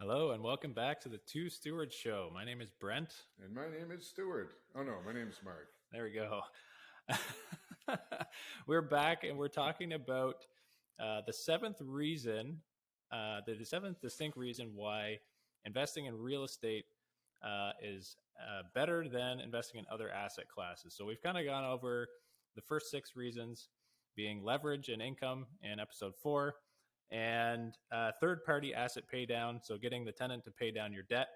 Hello and welcome back to the Two Stewards Show. My name is Brent. And my name is Stuart. Oh no, my name is Mark. There we go. We're back and we're talking about the seventh reason, the seventh distinct reason why investing in real estate is better than investing in other asset classes. So we've kind of gone over the first six reasons, being leverage and income in episode 4. And third-party asset pay down, so getting the tenant to pay down your debt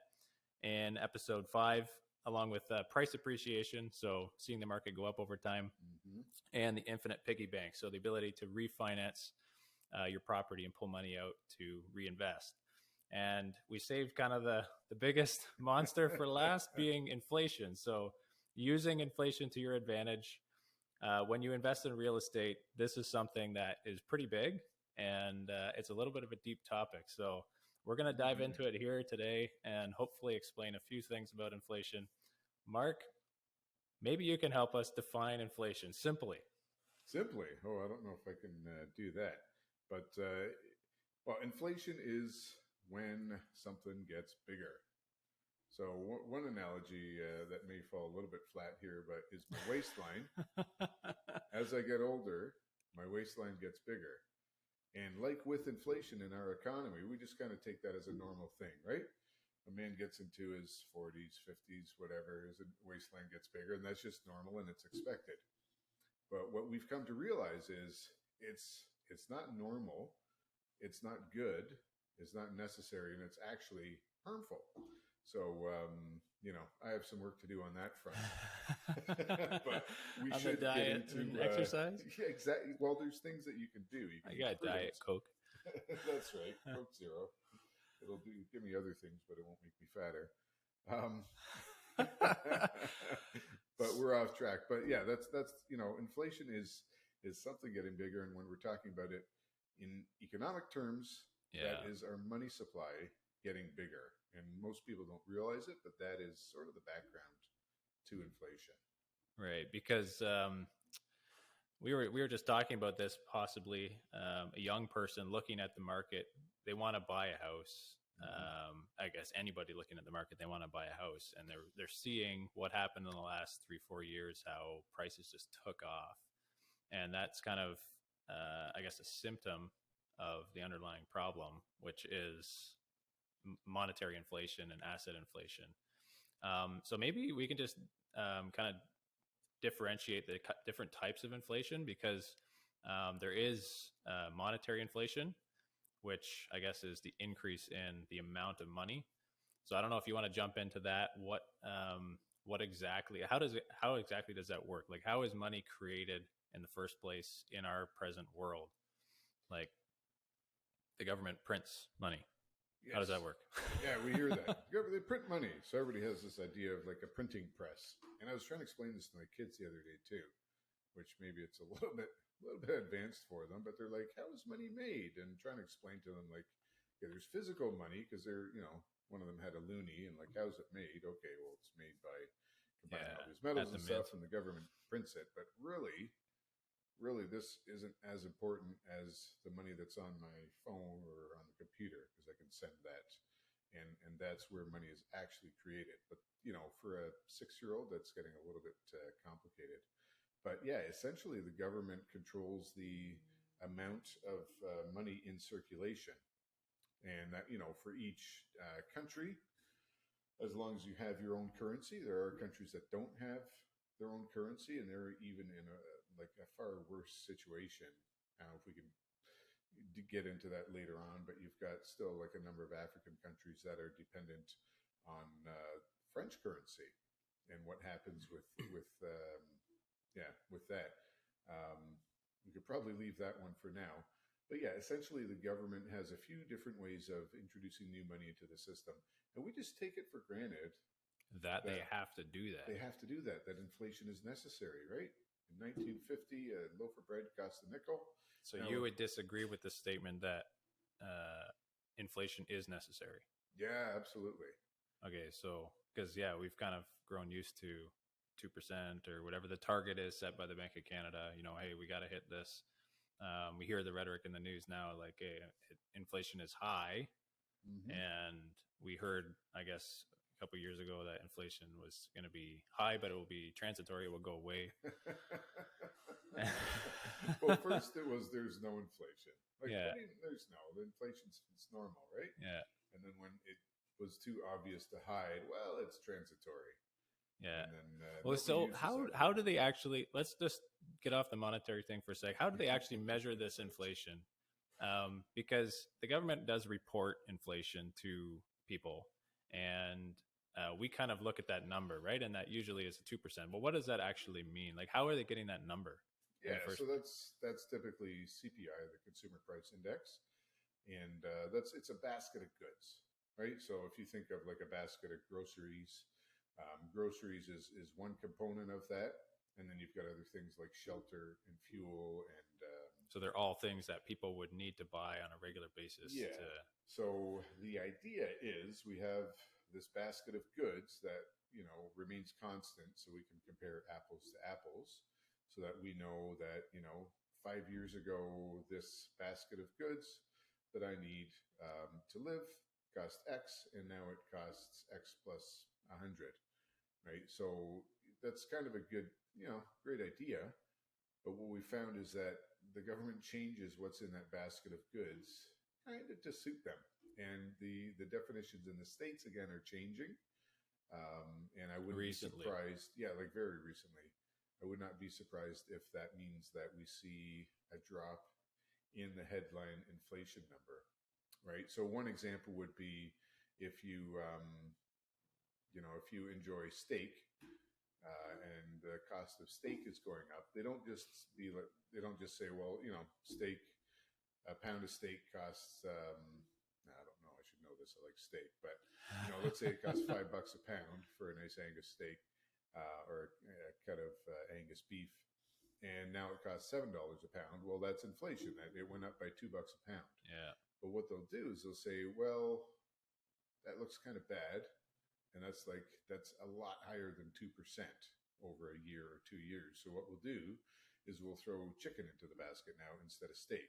in episode 5, along with price appreciation, so seeing the market go up over time, and the infinite piggy bank, so the ability to refinance your property and pull money out to reinvest. And we saved kind of the biggest monster for last, being inflation. So using inflation to your advantage. When you invest in real estate, this is something that is pretty big. And it's a little bit of a deep topic. So we're going to dive into it here today and hopefully explain a few things about inflation. Mark, maybe you can help us define inflation simply. Simply? Oh, I don't know if I can do that. But, well, inflation is when something gets bigger. So one analogy that may fall a little bit flat here, but is my waistline. As I get older, my waistline gets bigger. And like with inflation in our economy, we just kind of take that as a normal thing, right? A man gets into his 40s, 50s, whatever, his waistline gets bigger, and that's just normal and it's expected. But what we've come to realize is it's not normal, it's not good, it's not necessary, and it's actually harmful. So, I have some work to do on that front. But we on should the diet get into and exercise. Yeah, exactly. Well, there's things that you can do. I got Diet Coke. That's right, Coke Zero. It'll give me other things, but it won't make me fatter. But we're off track. But yeah, that's inflation is something getting bigger, and when we're talking about it in economic terms, that is our money supply getting bigger. And most people don't realize it, but that is sort of the background to inflation. Right, because we were just talking about this, possibly a young person looking at the market, they want to buy a house. I guess anybody looking at the market, they want to buy a house, and they're seeing what happened in the last 3-4 years, how prices just took off, and that's kind of I guess a symptom of the underlying problem, which is monetary inflation and asset inflation. So maybe we can just kind of differentiate the different types of inflation, because there is monetary inflation, which I guess is the increase in the amount of money. So I don't know if you want to jump into that. What exactly? How exactly does that work? Like, how is money created in the first place in our present world? Like, the government prints money. Yes. How does that work? Yeah, we hear that. They print money. So everybody has this idea of like a printing press. And I was trying to explain this to my kids the other day too, which maybe it's a little bit advanced for them, but they're like, how is money made? And trying to explain to them, like, yeah, there's physical money, because they're, one of them had a loonie, and like, how's it made? Okay, well, it's made by combining all these metals and stuff, and the government prints it. But really, this isn't as important as the money that's on my phone or on the computer, because I can send that. And that's where money is actually created. But, for a 6-year-old, that's getting a little bit complicated. But yeah, essentially the government controls the amount of money in circulation. And that, for each country, as long as you have your own currency, there are countries that don't have their own currency, and they're even in a far worse situation. I don't know if we can get into that later on, but you've got still like a number of African countries that are dependent on French currency, and what happens with that. We could probably leave that one for now. But yeah, essentially the government has a few different ways of introducing new money into the system, and we just take it for granted that they have to do that. They have to do that. That inflation is necessary, right? In 1950, a loaf of bread cost a nickel. So you would disagree with the statement that inflation is necessary? Yeah, absolutely. Okay, so because we've kind of grown used to 2% or whatever the target is set by the Bank of Canada. Hey, we got to hit this. We hear the rhetoric in the news now, like, hey, inflation is high, and we heard, I guess, a couple of years ago that inflation was going to be high, but it will be transitory. It will go away. Well, first it was there's no inflation. Like, Yeah. what do you, there's no, the inflation's it's normal, right? Yeah. And then when it was too obvious to hide, well, it's transitory. Yeah. And then Well, so uses how do they actually? Let's just get off the monetary thing for a sec. How do they actually measure this inflation? Because the government does report inflation to people, and we kind of look at that number, right? And that usually is a 2%. But what does that actually mean? Like, how are they getting that number? Yeah, so that's typically CPI, the Consumer Price Index, and it's a basket of goods, right? So if you think of like a basket of groceries, groceries is one component of that, and then you've got other things like shelter and fuel, and so they're all things that people would need to buy on a regular basis. yeah. So the idea is we have this basket of goods that remains constant, so we can compare apples to apples, so that we know that 5 years ago this basket of goods that I need to live cost X, and now it costs X plus 100. Right? So that's kind of a good, great idea. But what we found is that the government changes what's in that basket of goods kind of to suit them. And the definitions in the States, again, are changing. And I wouldn't be surprised. Yeah, like very recently. I would not be surprised if that means that we see a drop in the headline inflation number. Right? So one example would be if you enjoy steak, and the cost of steak is going up, they don't just say, well, steak, a pound of steak costs, I don't know, I should know this, I like steak, but let's say it costs $5 a pound for a nice Angus steak, or a cut of Angus beef, and now it costs $7 a pound. Well, that's inflation. It went up by $2 a pound. Yeah. But what they'll do is they'll say, well, that looks kind of bad. And that's a lot higher than 2% over a year or 2 years. So what we'll do is we'll throw chicken into the basket now instead of steak.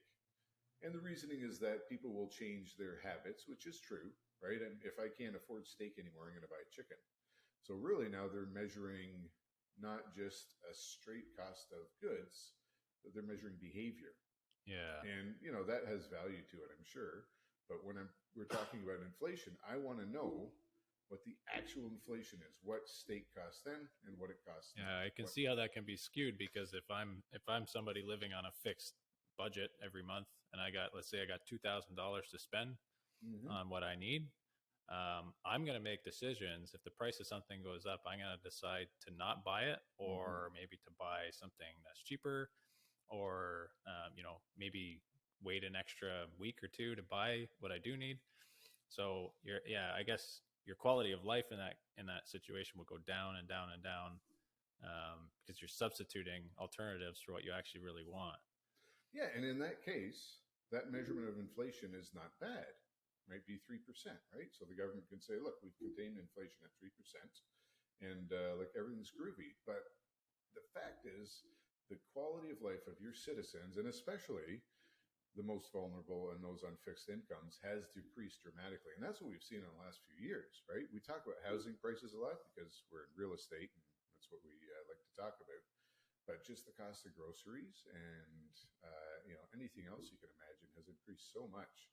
And the reasoning is that people will change their habits, which is true, right? And if I can't afford steak anymore, I'm going to buy chicken. So really now they're measuring not just a straight cost of goods, but they're measuring behavior. Yeah. And, that has value to it, I'm sure. But when we're talking about inflation, I want to know what the actual inflation is, what steak costs then and what it costs now. Yeah, I can see how that can be skewed, because if I'm somebody living on a fixed budget every month, and let's say I got $2,000 to spend on what I need, I'm going to make decisions. If the price of something goes up, I'm going to decide to not buy it, or maybe to buy something that's cheaper, or maybe wait an extra week or two to buy what I do need. So I guess your quality of life in that situation will go down and down and down, because you're substituting alternatives for what you actually really want. Yeah, and in that case, that measurement of inflation is not bad. It might be 3%, right? So the government can say, look, we've contained inflation at 3%, and everything's groovy. But the fact is, the quality of life of your citizens, and especially the most vulnerable and those on fixed incomes, has decreased dramatically. And that's what we've seen in the last few years, right? We talk about housing prices a lot because we're in real estate, and that's what we like to talk about. But just the cost of groceries and anything else you can imagine has increased so much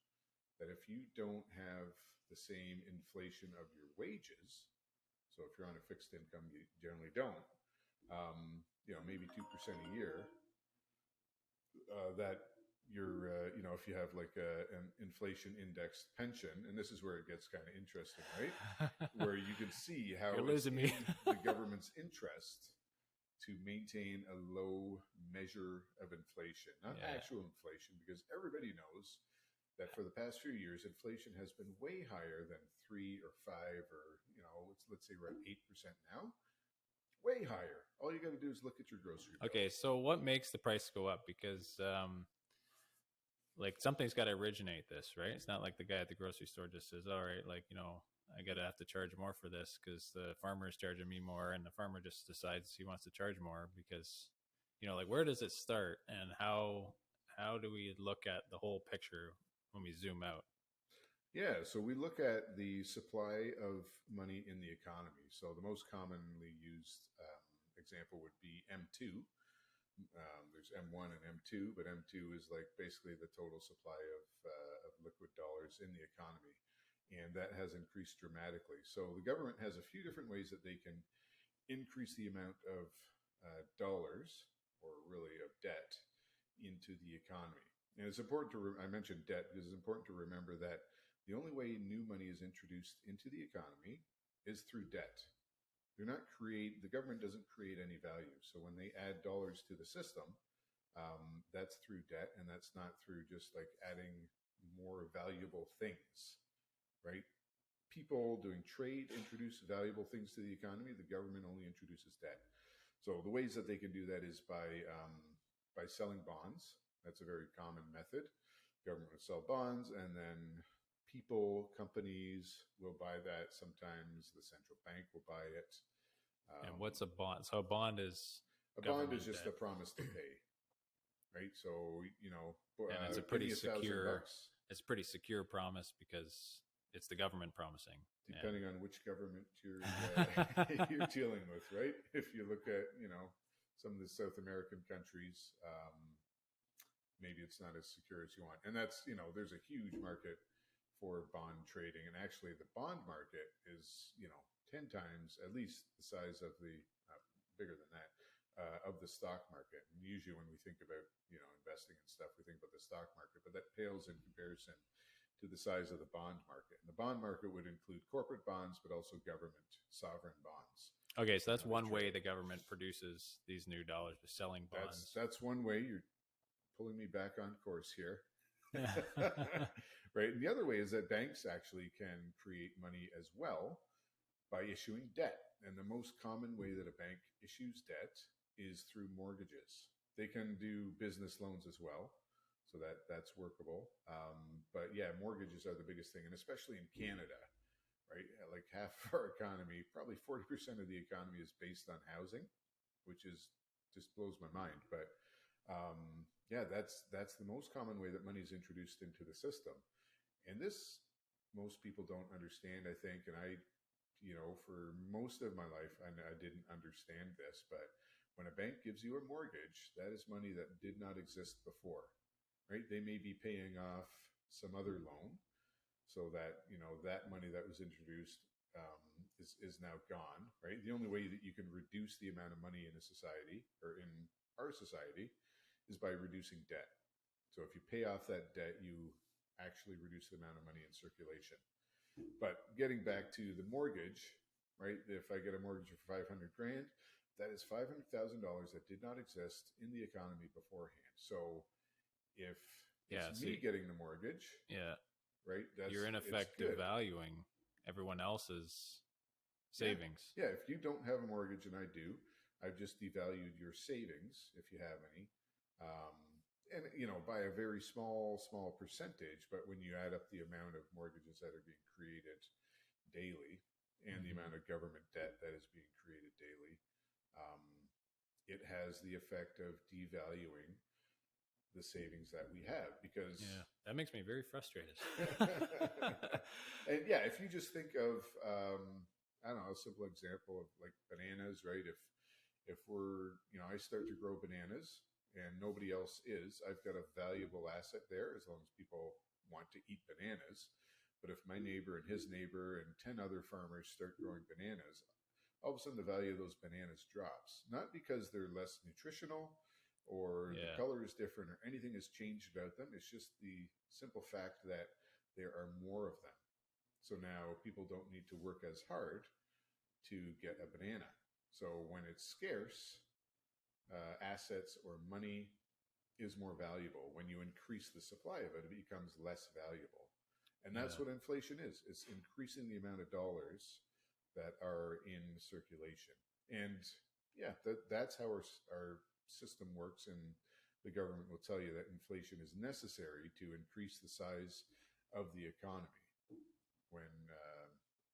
that if you don't have the same inflation of your wages, so if you're on a fixed income, you generally don't, maybe 2% a year, that you're, if you have like an inflation indexed pension, and this is where it gets kind of interesting, right? Where you can see how it's in the government's interest to maintain a low measure of inflation, not actual inflation, because everybody knows that for the past few years, inflation has been way higher than 3 or 5 or, let's say we're at 8% now. Way higher. All you got to do is look at your grocery bill. Okay, so what makes the price go up? Because something's got to originate this, right? It's not like the guy at the grocery store just says, all right, I gotta have to charge more for this because the farmer is charging me more, and the farmer just decides he wants to charge more because, where does it start, and how do we look at the whole picture when we zoom out? Yeah, so we look at the supply of money in the economy. So the most commonly used example would be M2. There's M1 and M2, but M2 is like basically the total supply of liquid dollars in the economy. And that has increased dramatically. So the government has a few different ways that they can increase the amount of dollars, or really of debt, into the economy. And it's important to, I mentioned debt because it's important to remember that the only way new money is introduced into the economy is through debt. The government doesn't create any value. So when they add dollars to the system, that's through debt, and that's not through just like adding more valuable things, right? People doing trade introduce valuable things to the economy. The government only introduces debt. So the ways that they can do that is by selling bonds. That's a very common method. Government will sell bonds, and then people, companies will buy that. Sometimes the central bank will buy it. And what's a bond? So a bond is A bond is government just debt. a promise to pay, right? So And it's a give pretty me secure. $1,000. It's a pretty secure promise because it's the government promising. Depending on which government you're you're dealing with, right? If you look at some of the South American countries, maybe it's not as secure as you want. And that's, there's a huge market for bond trading. And actually, the bond market is, 10 times at least the size of bigger than that, of the stock market. And usually when we think about, investing and stuff, we think about the stock market, but that pales in comparison to the size of the bond market. And the bond market would include corporate bonds, but also government sovereign bonds. Okay, so that's one way the government produces these new dollars, is selling bonds. That's one way. You're pulling me back on course here. Right. And the other way is that banks actually can create money as well by issuing debt. And the most common way that a bank issues debt is through mortgages. They can do business loans as well. So that's workable. But yeah, mortgages are the biggest thing. And especially in Canada, right? Like half of our economy, probably 40% of the economy is based on housing, which just blows my mind. But yeah, that's the most common way that money is introduced into the system. And this, most people don't understand, I think. And I, for most of my life, I didn't understand this, but when a bank gives you a mortgage, that is money that did not exist before, right? They may be paying off some other loan, so that, that money that was introduced is now gone, right? The only way that you can reduce the amount of money in a society, or in our society, is by reducing debt. So if you pay off that debt, you actually reduce the amount of money in circulation. But getting back to the mortgage, right? If I get a mortgage for 500 grand, that is $500,000 that did not exist in the economy beforehand. So if it's me getting the mortgage, right? You're in effect devaluing everyone else's savings. Yeah, if you don't have a mortgage and I do, I've just devalued your savings, if you have any. And, by a very small percentage, but when you add up the amount of mortgages that are being created daily and the amount of government debt that is being created daily, it has the effect of devaluing the savings that we have, because that makes me very frustrated. And yeah, if you just think of I don't know, a simple example of like bananas, right? If we're, I start to grow bananas and nobody else is, I've got a valuable asset there, as long as people want to eat bananas. But if my neighbor and his neighbor and 10 other farmers start growing bananas, all of a sudden the value of those bananas drops. Not because they're less nutritional or the color is different or anything has changed about them. It's just the simple fact that there are more of them. So now people don't need to work as hard to get a banana. So when it's scarce, assets or money is more valuable. When you increase the supply of it, it becomes less valuable. And that's what inflation is. It's increasing the amount of dollars that are in circulation. And that's how our system works. And the government will tell you that inflation is necessary to increase the size of the economy. When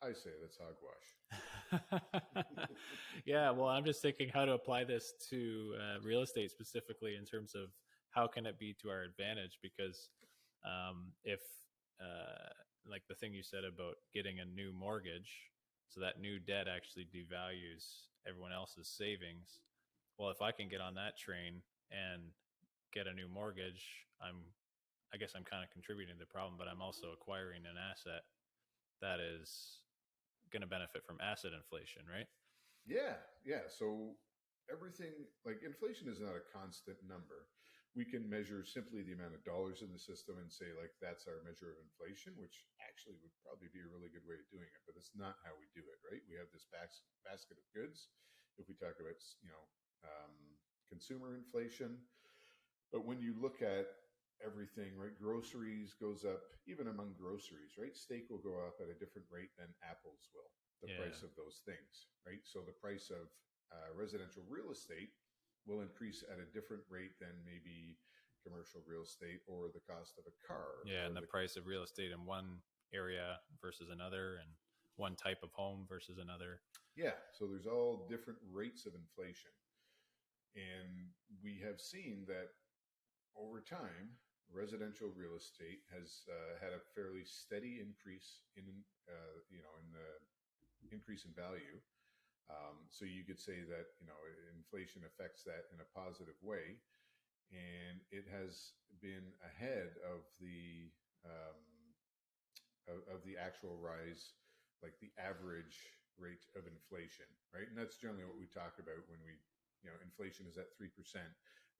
I say that's hogwash. Yeah, well, I'm just thinking how to apply this to real estate specifically, in terms of how can it be to our advantage, because if like the thing you said about getting a new mortgage, so that new debt actually devalues everyone else's savings. Well, if I can get on that train and get a new mortgage, I guess I'm kind of contributing to the problem, but I'm also acquiring an asset that is going to benefit from asset inflation, right? Yeah, yeah. So everything, like inflation is not a constant number. We can measure simply the amount of dollars in the system and say, like, that's our measure of inflation, which actually would probably be a really good way of doing it. But it's not how we do it, right? We have this basket of goods. If we talk about, um, consumer inflation, but when you look at everything, right, groceries goes up, even among groceries, right? Steak will go up at a different rate than apples will, the Yeah. price of those things, right? So the price of residential real estate will increase at a different rate than maybe commercial real estate or the cost of a car. Yeah, or and the price of real estate in one area versus another, and one type of home versus another. Yeah, so there's all different rates of inflation. And we have seen that over time, residential real estate has had a fairly steady increase in, in the increase in value. So you could say that, inflation affects that in a positive way, and it has been ahead of the actual rise, like the average rate of inflation, right? And that's generally what we talk about when inflation is at 3%.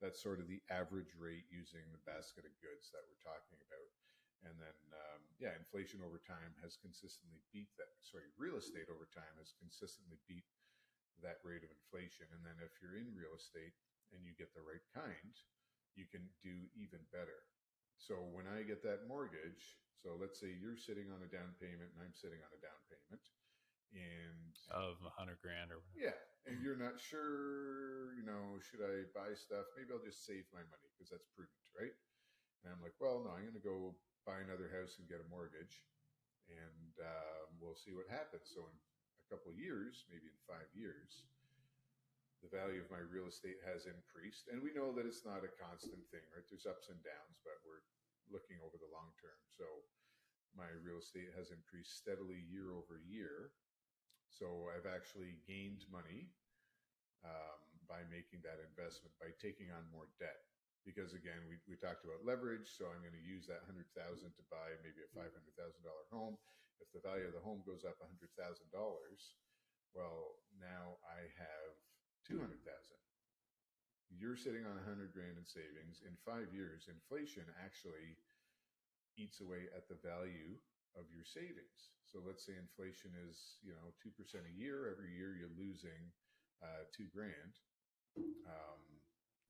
That's sort of the average rate using the basket of goods that we're talking about. And then, inflation over time has consistently beat that. Sorry, real estate over time has consistently beat that rate of inflation. And then if you're in real estate and you get the right kind, you can do even better. So when I get that mortgage, so let's say you're sitting on a down payment and I'm sitting on a down payment, and of $100,000 or whatever. Yeah, and you're not sure, should I buy stuff? Maybe I'll just save my money because that's prudent, right? And I'm like, well, no, I'm going to go buy another house and get a mortgage, and we'll see what happens. So in a couple of years, maybe in 5 years, the value of my real estate has increased. And we know that it's not a constant thing, right? There's ups and downs, but we're looking over the long term. So my real estate has increased steadily year over year. So I've actually gained money by making that investment, by taking on more debt. Because again, we talked about leverage, so I'm going to use that $100,000 to buy maybe a $500,000 home. If the value of the home goes up $100,000, well, now I have 200,000. You're sitting on 100,000 in savings. In 5 years, inflation actually eats away at the value of your savings. So let's say inflation is 2% a year. Every year you're losing $2,000.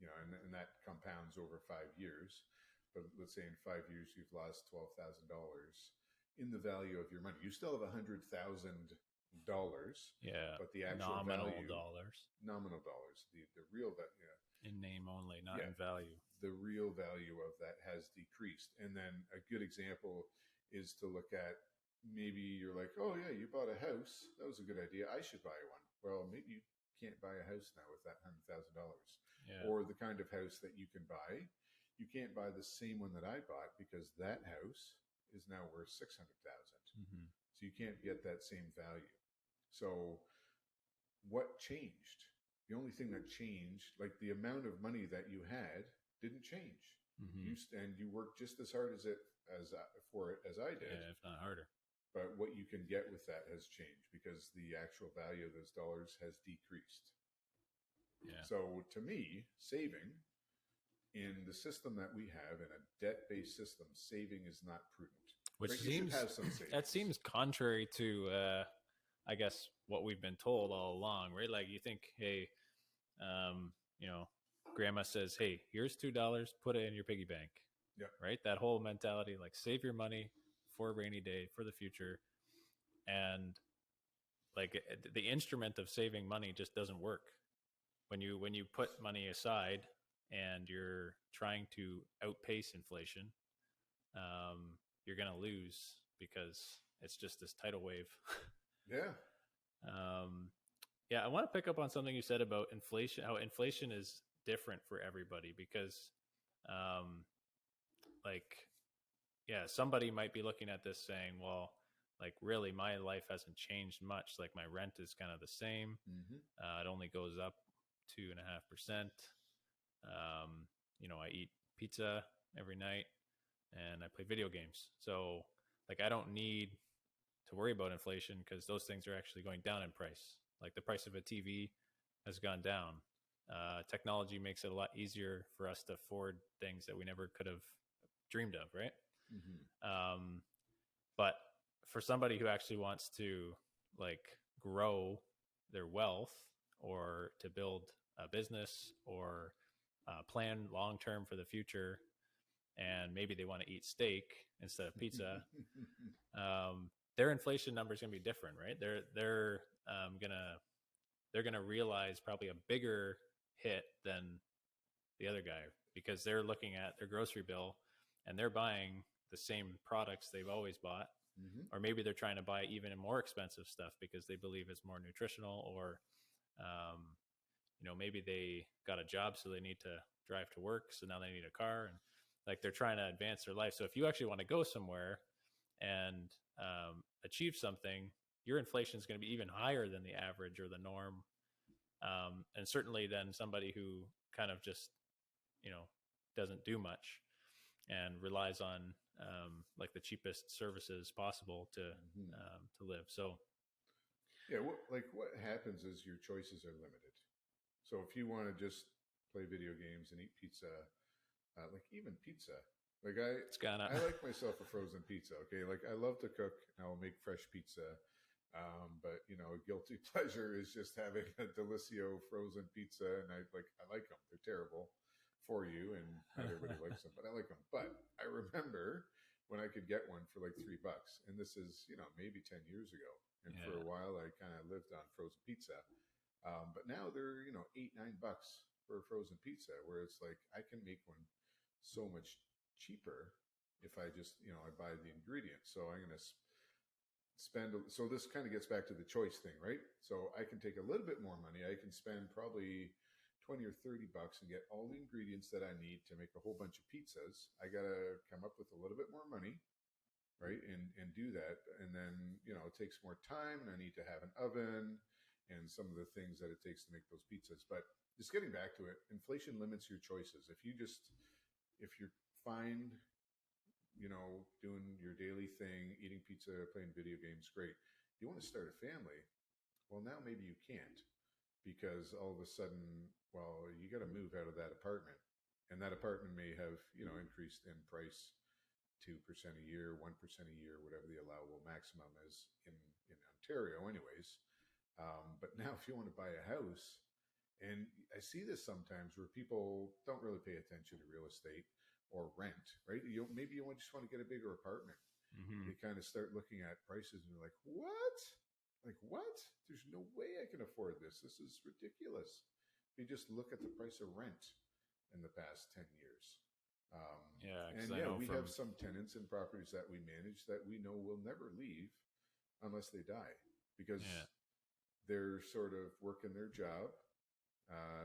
And that compounds over 5 years. But let's say in 5 years you've lost $12,000 in the value of your money. You still have $100,000. Yeah, but the actual nominal value, dollars, the real value, in name only, not in value. The real value of that has decreased. And then a good example is to look at, maybe you're like, oh yeah, you bought a house. That was a good idea. I should buy one. Well, maybe you can't buy a house now with that $100,000. Yeah. Or the kind of house that you can buy. You can't buy the same one that I bought because that house is now worth $600,000. Mm-hmm. So you can't get that same value. So what changed? The only thing that changed, like the amount of money that you had, didn't change. Mm-hmm. You worked just as hard for it as I did. Yeah, if not harder. But what you can get with that has changed because the actual value of those dollars has decreased. Yeah. So to me, saving in the system that we have, in a debt-based system, saving is not prudent. Which seems contrary to, I guess, what we've been told all along, right? Like you think, hey, grandma says, hey, here's $2, put it in your piggy bank. Yeah. Right? That whole mentality, like save your money for a rainy day, for the future. And like the instrument of saving money just doesn't work. When you put money aside and you're trying to outpace inflation, you're going to lose because it's just this tidal wave. Yeah. I want to pick up on something you said about inflation, how inflation is different for everybody because, like yeah, somebody might be looking at this saying, well, like really my life hasn't changed much. Like my rent is kind of the same. Mm-hmm. It only goes up 2.5%. Um, I eat pizza every night and I play video games. So like I don't need to worry about inflation because those things are actually going down in price. Like the price of a TV has gone down. Technology makes it a lot easier for us to afford things that we never could have dreamed of, right? Mm-hmm. Um, but for somebody who actually wants to like grow their wealth or to build a business or plan long term for the future, and maybe they want to eat steak instead of pizza, their inflation number is going to be different, right? Gonna they're gonna realize probably a bigger hit than the other guy because they're looking at their grocery bill and they're buying the same products they've always bought, Mm-hmm. or maybe they're trying to buy even more expensive stuff because they believe it's more nutritional, or um, maybe they got a job so they need to drive to work, so now they need a car, and like they're trying to advance their life. So if you actually want to go somewhere and achieve something, your inflation is going to be even higher than the average or the norm, and certainly than somebody who kind of just doesn't do much and relies on like the cheapest services possible Mm-hmm. to live. So Yeah, what happens is your choices are limited. So if you want to just play video games and eat pizza, like even pizza, like it's gonna I like myself a frozen pizza. Okay, like I love to cook. And I'll make fresh pizza, but a guilty pleasure is just having a Delicio frozen pizza, and I like them. They're terrible for you, and not everybody likes them, but I like them. But I remember when I could get one for like $3, and this is maybe 10 years ago. And for a yeah, while, I kind of lived on frozen pizza. But now they're $8-9 for a frozen pizza, where it's like I can make one so much cheaper if I just I buy the ingredients. So I'm gonna spend. So this kind of gets back to the choice thing, right? So I can take a little bit more money. I can spend probably 20 or $30 and get all the ingredients that I need to make a whole bunch of pizzas. I gotta come up with a little bit more money, right? And do that. And then, it takes more time and I need to have an oven and some of the things that it takes to make those pizzas. But just getting back to it, inflation limits your choices. If you're fine, doing your daily thing, eating pizza, playing video games, great. You want to start a family? Well, now maybe you can't because all of a sudden, well, you got to move out of that apartment. And that apartment may have, increased in price 2% a year, 1% a year, whatever the allowable maximum is in Ontario, anyways. But now, if you want to buy a house, and I see this sometimes where people don't really pay attention to real estate or rent, right? Maybe you just want to get a bigger apartment. mm-hmm. They kind of start looking at prices and they're like, what? Like, what? There's no way I can afford this. This is ridiculous. If you just look at the price of rent in the past 10 years. Um, Yeah, because and I yeah, know we from have some tenants in properties that we manage that we know will never leave unless they die because yeah, they're sort of working their job.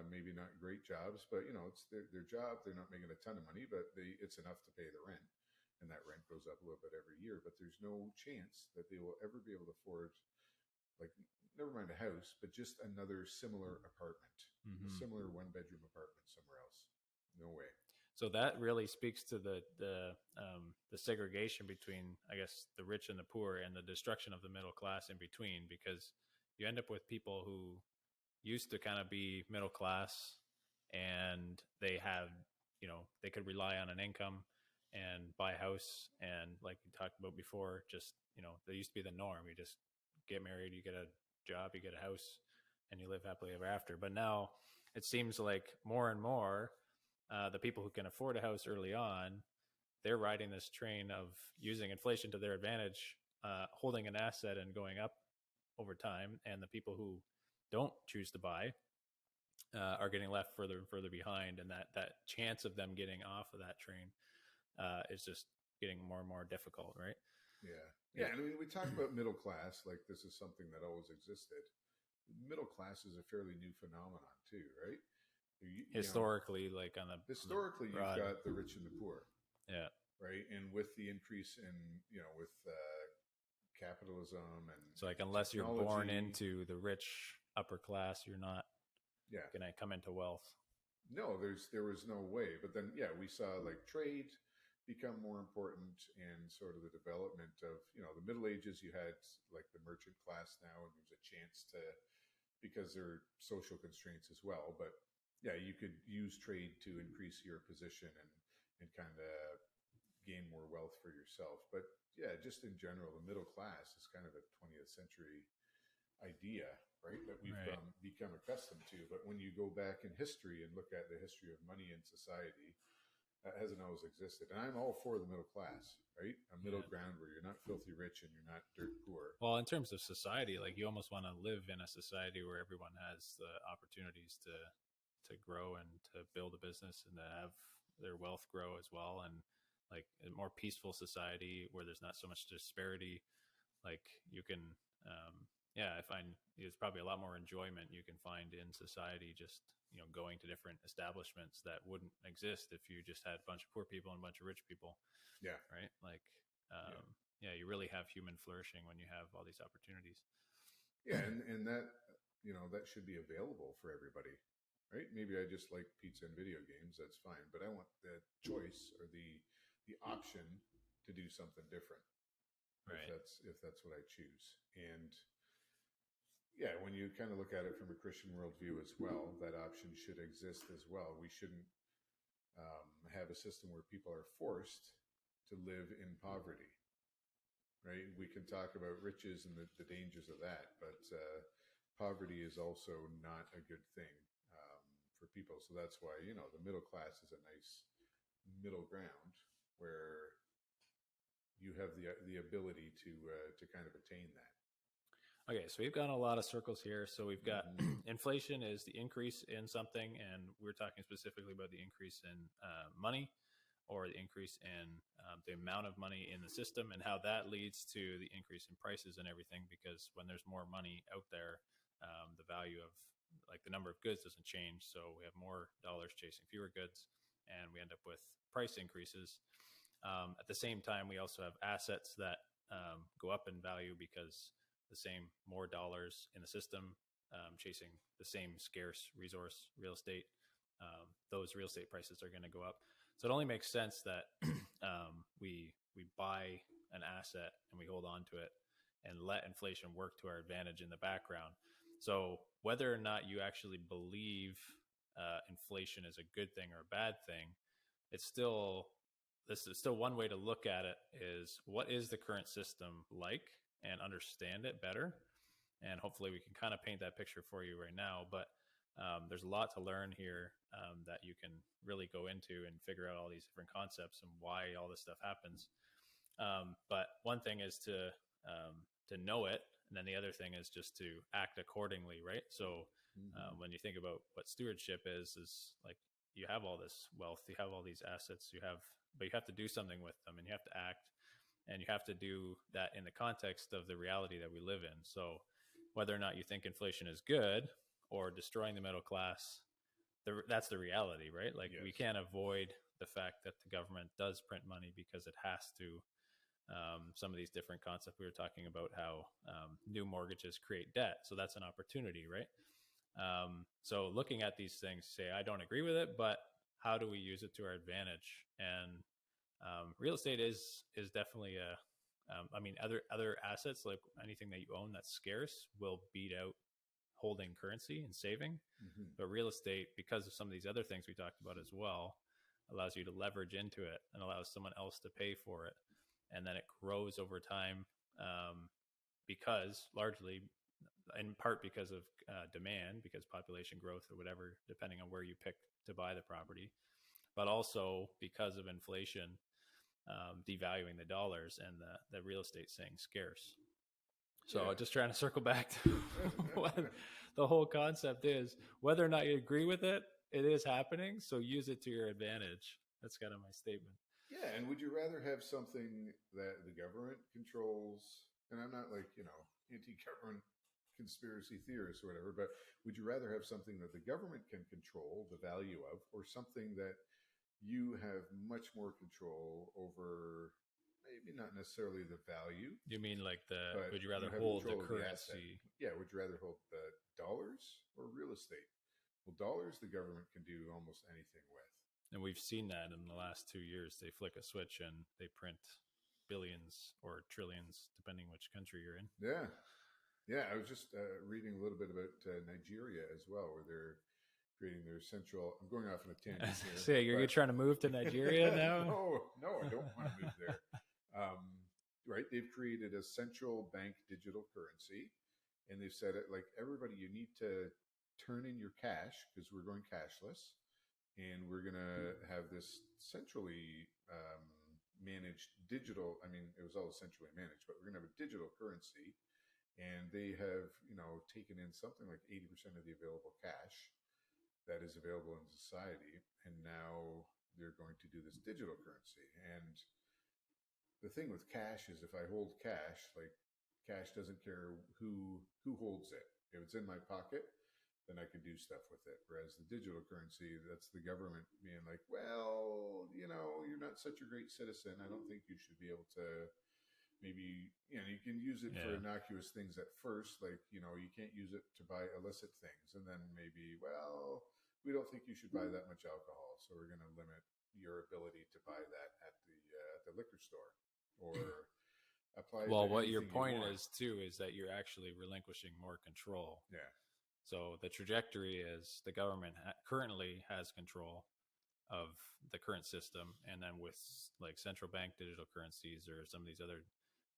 Maybe not great jobs, but it's their job. They're not making a ton of money, but it's enough to pay the rent, and that rent goes up a little bit every year. But there's no chance that they will ever be able to afford, like, never mind a house, but just another similar apartment, a mm-hmm. similar one-bedroom apartment somewhere else. No way. So that really speaks to the segregation between, I guess, the rich and the poor, and the destruction of the middle class in between, because you end up with people who used to kind of be middle class, and they have, they could rely on an income and buy a house, and like we talked about before, just they used to be the norm. You just get married, you get a job, you get a house, and you live happily ever after. But now it seems like more and more, the people who can afford a house early on, they're riding this train of using inflation to their advantage, holding an asset and going up over time. And the people who don't choose to buy are getting left further and further behind. And that chance of them getting off of that train is just getting more and more difficult, right? Yeah. Yeah. And I mean, we talk about middle class like this is something that always existed. Middle class is a fairly new phenomenon, too, right? You know, Historically, like on the historically, you've broad, got the rich and the poor. yeah, right? And with the increase in, with capitalism and So like unless you're born into the rich upper class, you're not yeah, gonna come into wealth. no, there was no way. But then, yeah, we saw like trade become more important and sort of the development of, the Middle Ages. You had like the merchant class now, and there's a chance to, because there are social constraints as well. But yeah, you could use trade to increase your position and kind of gain more wealth for yourself. But yeah, just in general, the middle class is kind of a 20th century idea, right? That we've Right. become accustomed to. But when you go back in history and look at the history of money in society, that hasn't always existed. And I'm all for the middle class, right? A middle Yeah. ground where you're not filthy rich and you're not dirt poor. Well, in terms of society, like you almost want to live in a society where everyone has the opportunities to grow and to build a business and to have their wealth grow as well, and like a more peaceful society where there's not so much disparity. Like you can, yeah, I find there's probably a lot more enjoyment you can find in society just going to different establishments that wouldn't exist if you just had a bunch of poor people and a bunch of rich people, Yeah. right? Like, Yeah. yeah, you really have human flourishing when you have all these opportunities. Yeah. And that, that should be available for everybody, right? Maybe I just like pizza and video games. That's fine. But I want the choice or the option to do something different Right. if that's what I choose. And yeah, when you kind of look at it from a Christian worldview as well, that option should exist as well. We shouldn't have a system where people are forced to live in poverty, right? We can talk about riches and the dangers of that, but poverty is also not a good thing for people. So that's why, the middle class is a nice middle ground where you have the ability to kind of attain that. Okay, so we've got a lot of circles here. So we've got Mm-hmm. inflation is the increase in something, and we're talking specifically about the increase in money or the increase in the amount of money in the system and how that leads to the increase in prices and everything. Because when there's more money out there, the value of like the number of goods doesn't change. So we have more dollars chasing fewer goods, and we end up with price increases. At the same time, we also have assets that go up in value because the same more dollars in the system chasing the same scarce resource, real estate. Those real estate prices are going to go up. So it only makes sense that we buy an asset and we hold on to it and let inflation work to our advantage in the background. So whether or not you actually believe inflation is a good thing or a bad thing, it's still this is still one way to look at it is what is the current system like and understand it better. And hopefully we can kind of paint that picture for you right now. But there's a lot to learn here that you can really go into and figure out all these different concepts and why all this stuff happens. But one thing is to know it, and then the other thing is just to act accordingly, right? So Mm-hmm. when you think about what stewardship is like you have all this wealth, you have all these assets, but you have to do something with them, and you have to act, and you have to do that in the context of the reality that we live in. So whether or not you think inflation is good or destroying the middle class, that's the reality, right? Like Yes. we can't avoid the fact that the government does print money because it has to. Some of these different concepts we were talking about, how new mortgages create debt, so that's an opportunity, right? So looking at these things, say I don't agree with it, but how do we use it to our advantage? And real estate is definitely a I mean, other assets like anything that you own that's scarce will beat out holding currency and saving. Mm-hmm. But real estate, because of some of these other things we talked about as well, allows you to leverage into it and allows someone else to pay for it, and then it grows over time because largely in part because of demand, because population growth or whatever, depending on where you pick to buy the property, but also because of inflation devaluing the dollars and the real estate staying scarce. So Yeah. just trying to circle back to what the whole concept is. Whether or not you agree with it, it is happening. So use it to your advantage. That's kind of my statement. Yeah, and would you rather have something that the government controls? And I'm not like, anti-government conspiracy theorist or whatever, but would you rather have something that the government can control the value of, or something that you have much more control over maybe not necessarily the value, You mean like but would you you rather have hold the control of the asset. currency? Yeah, would you rather hold the dollars or real estate? Well, dollars the government can do almost anything with. And we've seen that in the last 2 years. They flick a switch and they print billions or trillions, depending which country you're in. Yeah, yeah. I was just reading a little bit about Nigeria as well, where they're creating their central. I'm going off on a tangent here. So you're trying to move to Nigeria now? No, I don't want to move there. Right, they've created a central bank digital currency, and they've said it like everybody, you need to turn in your cash because we're going cashless, and we're gonna have this centrally managed digital. I mean, it was all centrally managed, but we're gonna have a digital currency, and they have taken in something like 80% of the available cash that is available in society, and now they're going to do this digital currency. And the thing with cash is, if I hold cash, like cash doesn't care who holds it. If it's in my pocket, then I can do stuff with it. Whereas the digital currency, that's the government being like, well, you're not such a great citizen. I don't think you should be able to. Maybe you can use it for innocuous things at first, like you can't use it to buy illicit things, and then maybe, well, we don't think you should buy that much alcohol, so we're going to limit your ability to buy that at the liquor store, or apply. Well, what your point is too is that you're actually relinquishing more control. Yeah. So the trajectory is the government currently has control of the current system, and then with like central bank digital currencies or some of these other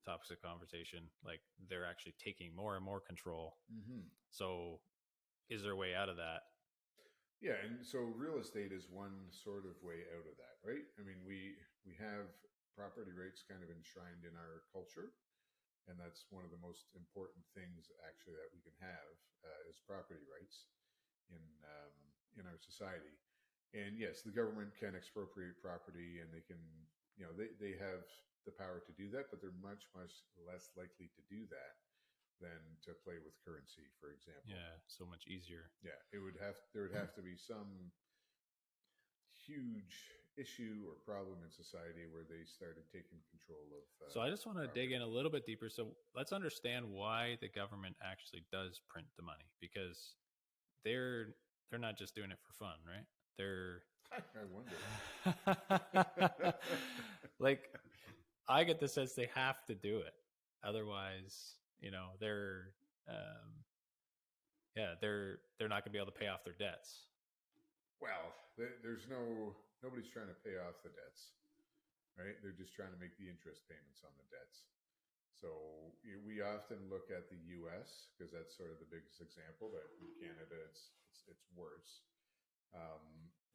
topics of conversation, like they're actually taking more and more control. Mm-hmm. So is there a way out of that? Yeah, and so real estate is one sort of way out of that, right? I mean, we have property rights kind of enshrined in our culture, and that's one of the most important things actually that we can have is property rights in our society. And yes, the government can expropriate property, and they can, they have the power to do that, but they're much less likely to do that than to play with currency, for example. Yeah, so much easier. Yeah, there would have to be some huge issue or problem in society where they started taking control of. So I just want to dig in a little bit deeper. So let's understand why the government actually does print the money, because they're not just doing it for fun, right? I wonder. Like, I get the sense they have to do it, otherwise, they're not going to be able to pay off their debts. Well, nobody's trying to pay off the debts, right? They're just trying to make the interest payments on the debts. So we often look at the U.S. because that's sort of the biggest example, but in Canada it's worse.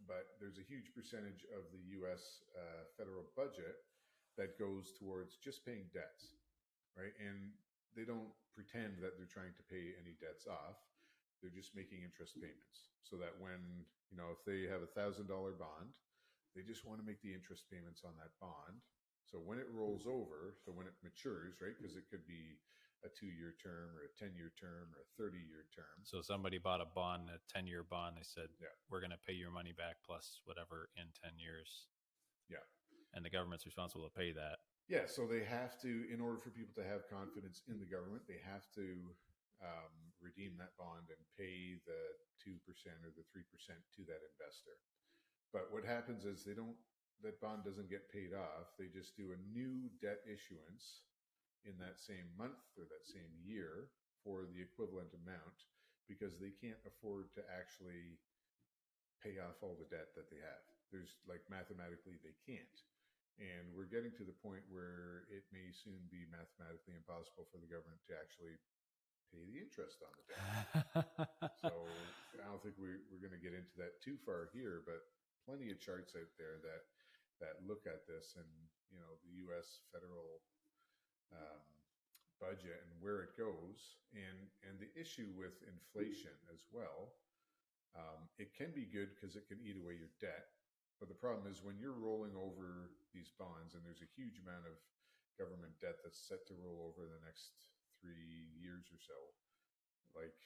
But there's a huge percentage of the U.S. Federal budget that goes towards just paying debts, right? And they don't pretend that they're trying to pay any debts off. They're just making interest payments, so that when, if they have $1,000 bond, they just want to make the interest payments on that bond. So when it rolls over, so when it matures, right? Because it could be a 2-year term or a 10-year term or a 30-year term. So somebody bought a bond, a 10-year bond. They said, we're going to pay your money back plus whatever in 10 years. Yeah. And the government's responsible to pay that. Yeah. So they have to, in order for people to have confidence in the government, they have to redeem that bond and pay the 2% or the 3% to that investor. But what happens is that bond doesn't get paid off. They just do a new debt issuance in that same month or that same year for the equivalent amount, because they can't afford to actually pay off all the debt that they have. There's mathematically they can't. And we're getting to the point where it may soon be mathematically impossible for the government to actually pay the interest on the debt. So I don't think we're going to get into that too far here, but plenty of charts out there that look at this, and the U.S. federal budget and where it goes, and the issue with inflation as well. It can be good because it can eat away your debt. But the problem is when you're rolling over these bonds, and there's a huge amount of government debt that's set to roll over the next 3 years or so, like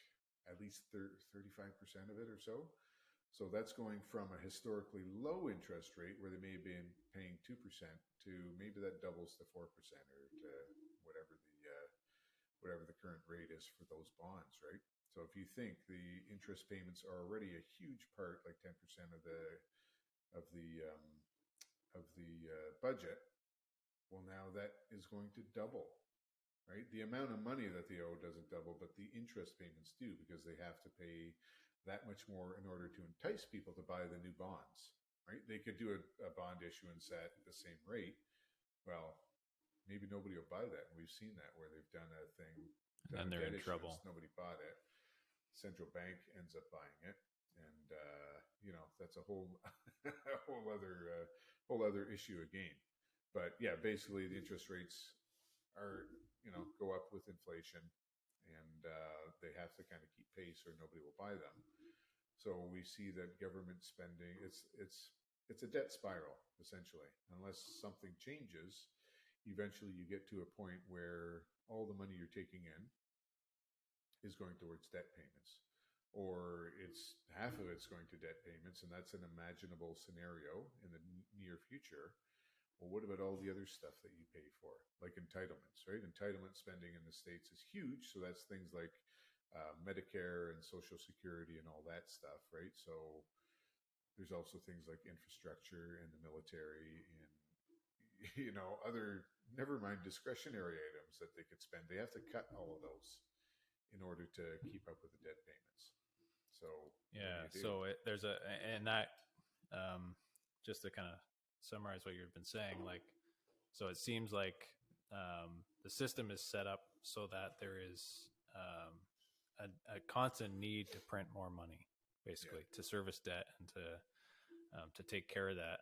at least 35% of it or so. So that's going from a historically low interest rate where they may have been paying 2% to maybe that doubles to 4% or to whatever whatever the current rate is for those bonds, right? So if you think the interest payments are already a huge part, like 10% of of the budget, well, now that is going to double, right? The amount of money that they owe doesn't double, but the interest payments do, because they have to pay that much more in order to entice people to buy the new bonds, right? They could do a bond issuance at the same rate. Well, maybe nobody will buy that. And we've seen that where they've done a thing, done And a they're debt in trouble. issuance, nobody bought it. Central bank ends up buying it, and that's a whole a whole other issue again. But yeah, basically the interest rates are go up with inflation, and they have to kind of keep pace or nobody will buy them. So we see that government spending, it's a debt spiral essentially. Unless something changes, eventually you get to a point where all the money you're taking in is going towards debt payments, or it's half of it's going to debt payments, and that's an imaginable scenario in the near future. Well, what about all the other stuff that you pay for, like entitlements, right? Entitlement spending in the States is huge. So that's things like Medicare and Social Security and all that stuff, right? So there's also things like infrastructure and the military and, other, never mind discretionary items that they could spend. They have to cut all of those in order to keep up with the debt payments. So yeah, so there's and that, just to kind of summarize what you've been saying, like, so it seems like the system is set up so that there is a constant need to print more money, basically, to service debt and to take care of that.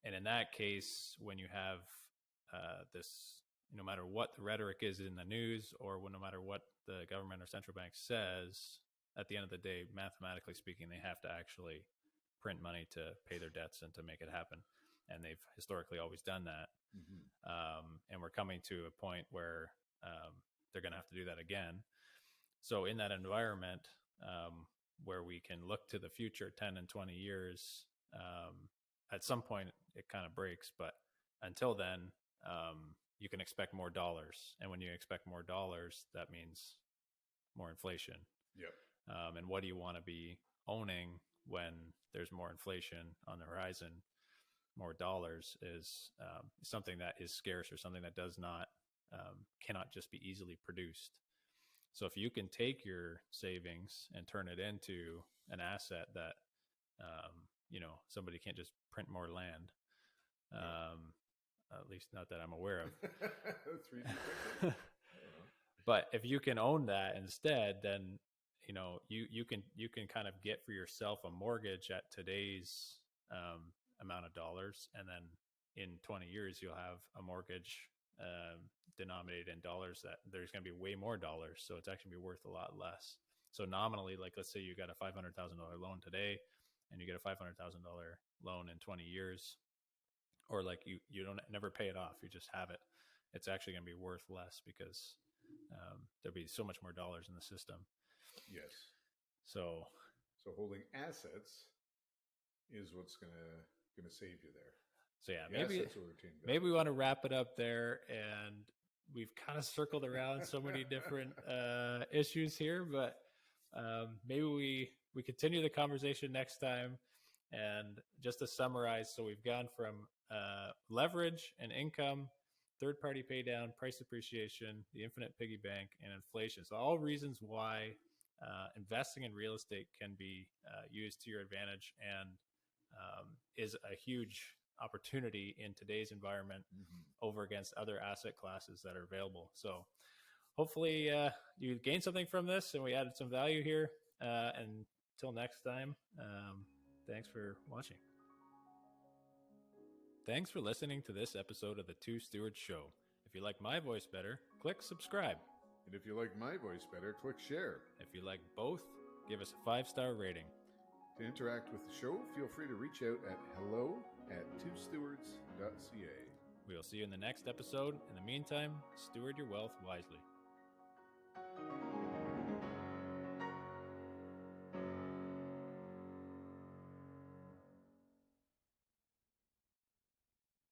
And in that case, when you have this, no matter what the rhetoric is in the news, or no matter what the government or central bank says, at the end of the day, mathematically speaking, they have to actually print money to pay their debts and to make it happen. And they've historically always done that. Mm-hmm. And we're coming to a point where they're going to have to do that again. So in that environment, where we can look to the future 10 and 20 years, at some point it kind of breaks. But until then, you can expect more dollars. And when you expect more dollars, that means more inflation. Yep. And what do you want to be owning when there's more inflation on the horizon? More dollars is something that is scarce, or something that does not, cannot just be easily produced. So if you can take your savings and turn it into an asset that, somebody can't just print more land, at least not that I'm aware of. But if you can own that instead, then you can kind of get for yourself a mortgage at today's amount of dollars, and then in 20 years you'll have a mortgage denominated in dollars that there's going to be way more dollars, so it's actually be worth a lot less. So nominally, like, let's say you got a $500,000 loan today, and you get a $500,000 loan in 20 years, or like you don't never pay it off, you just have it. It's actually going to be worth less because there'll be so much more dollars in the system. Yes. So holding assets is what's gonna save you there. So yeah, maybe we want to wrap it up there, and we've kind of circled around so many different issues here, but maybe we continue the conversation next time. And just to summarize, so we've gone from leverage and income, third-party pay down, price appreciation, the infinite piggy bank, and inflation. So all reasons why investing in real estate can be used to your advantage, and is a huge opportunity in today's environment, over against other asset classes that are available. So hopefully you gained something from this, and we added some value here. And until next time, thanks for watching. Thanks for listening to this episode of the Two Stewards Show. If you like my voice better, click subscribe. And if you like my voice better, click share. If you like both, give us a 5-star rating. To interact with the show, feel free to reach out at hello@twostewards.ca. We will see you in the next episode. In the meantime, steward your wealth wisely.